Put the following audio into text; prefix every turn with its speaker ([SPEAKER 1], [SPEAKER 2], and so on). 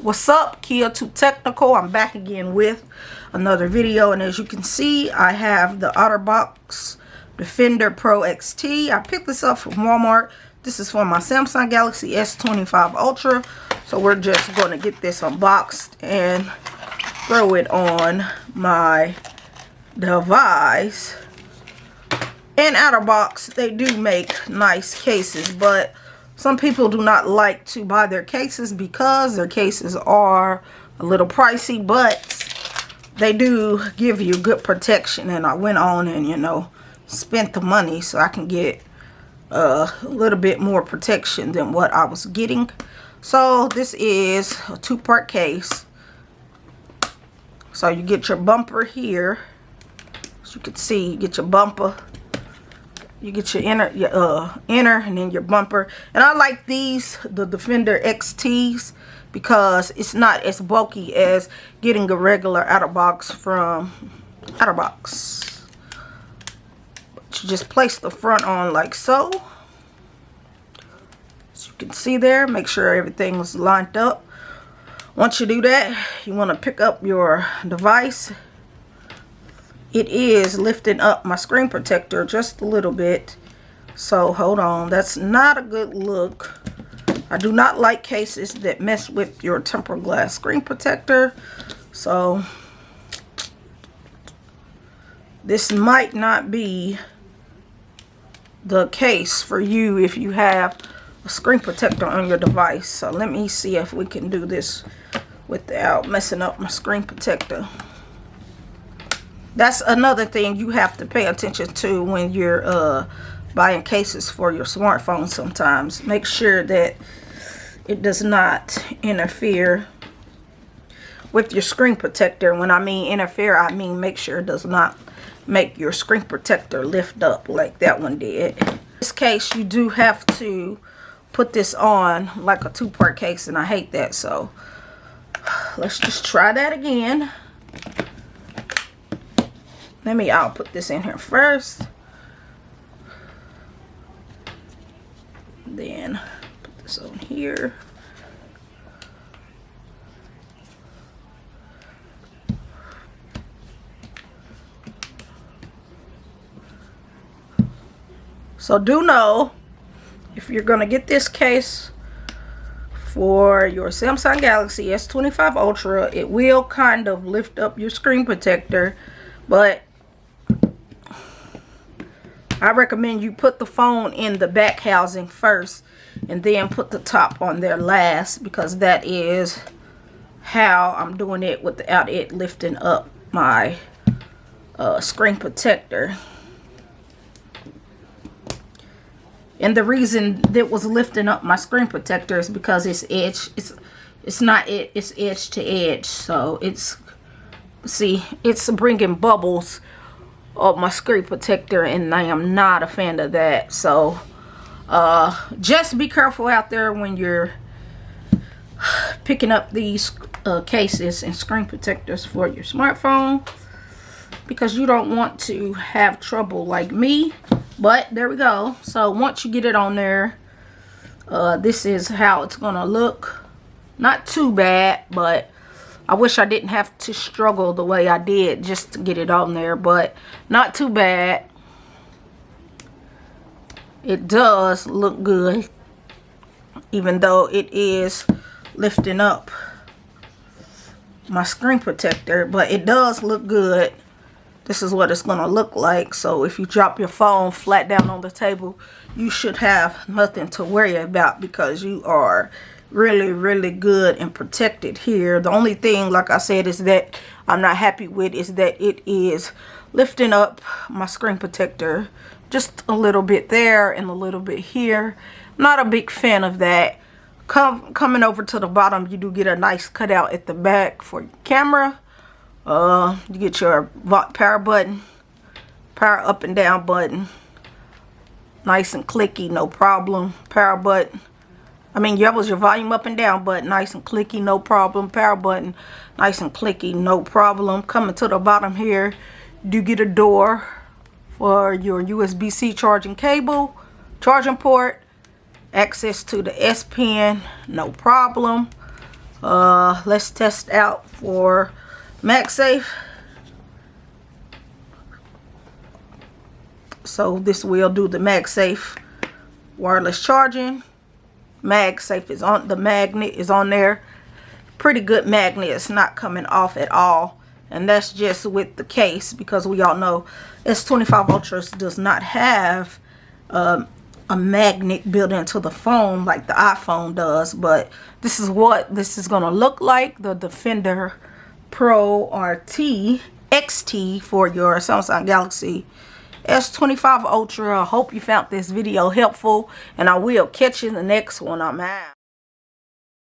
[SPEAKER 1] What's up, Kia Too Technical? I'm back again with another video, and as you can see, I have the Unbox Defender Pro XT. I picked this up from Walmart. This is for my Samsung Galaxy S25 Ultra. So we're just going to get this unboxed and throw it on my device. In Unbox, they do make nice cases, but some people do not like to buy their cases because their cases are a little pricey, but they do give you good protection. And I went on and, you know, spent the money so I can get a little bit more protection than what I was getting. So this is a two-part case. So you get your bumper here. As you can see, you get your bumper. You get your inner, and then your bumper. And I like these, the Defender XTs, because it's not as bulky as getting a regular Unbox from Unbox. But you just place the front on like so. As you can see there, make sure everything is lined up. Once you do that, you want to pick up your device. It is lifting up my screen protector just a little bit. So hold on, that's not a good look. I do not like cases that mess with your tempered glass screen protector. So this might not be the case for you if you have a screen protector on your device. So let me see if we can do this without messing up my screen protector. That's another thing you have to pay attention to when you're buying cases for your smartphone sometimes. Make sure that it does not interfere with your screen protector. When I mean interfere, I mean make sure it does not make your screen protector lift up like that one did. In this case, you do have to put this on like a two-part case, and I hate that. So let's just try that again. I'll put this in here first. Then put this on here. So do know, if you're going to get this case for your Samsung Galaxy S25 Ultra, it will kind of lift up your screen protector, but I recommend you put the phone in the back housing first and then put the top on there last, because that is how I'm doing it without it lifting up my screen protector. And the reason that was lifting up my screen protector is because it's edge. It's not it. It's edge to edge. So it's, see, it's bringing bubbles of my screen protector, and I am not a fan of that. So just be careful out there when you're picking up these cases and screen protectors for your smartphone, because you don't want to have trouble like me. But there we go. So once you get it on there, this is how it's gonna look. Not too bad, but I wish I didn't have to struggle the way I did just to get it on there, but not too bad. It does look good, even though it is lifting up my screen protector, but it does look good. This is what it's going to look like. So if you drop your phone flat down on the table, you should have nothing to worry about, because you are really good and protected here. The only thing, like I said, is that I'm not happy with is that it is lifting up my screen protector just a little bit there and a little bit here. Not a big fan of that. Coming over to the bottom, you do get a nice cutout at the back for your camera. You get your power button, power up and down button, nice and clicky, no problem. Power button, that was your volume up and down button, nice and clicky, no problem. Power button, nice and clicky, no problem. Coming to the bottom here, you do get a door for your USB-C charging cable, charging port, access to the S Pen, no problem. Let's test out for MagSafe. So this will do the MagSafe wireless charging. MagSafe is on, the magnet is on there. Pretty good magnet. It's not coming off at all. And that's just with the case, because we all know S25 Ultra does not have a magnet built into the phone like the iPhone does. But this is what this is going to look like. The Defender Pro RT XT for your Samsung Galaxy S25 Ultra. I hope you found this video helpful, and I will catch you in the next one. I'm out.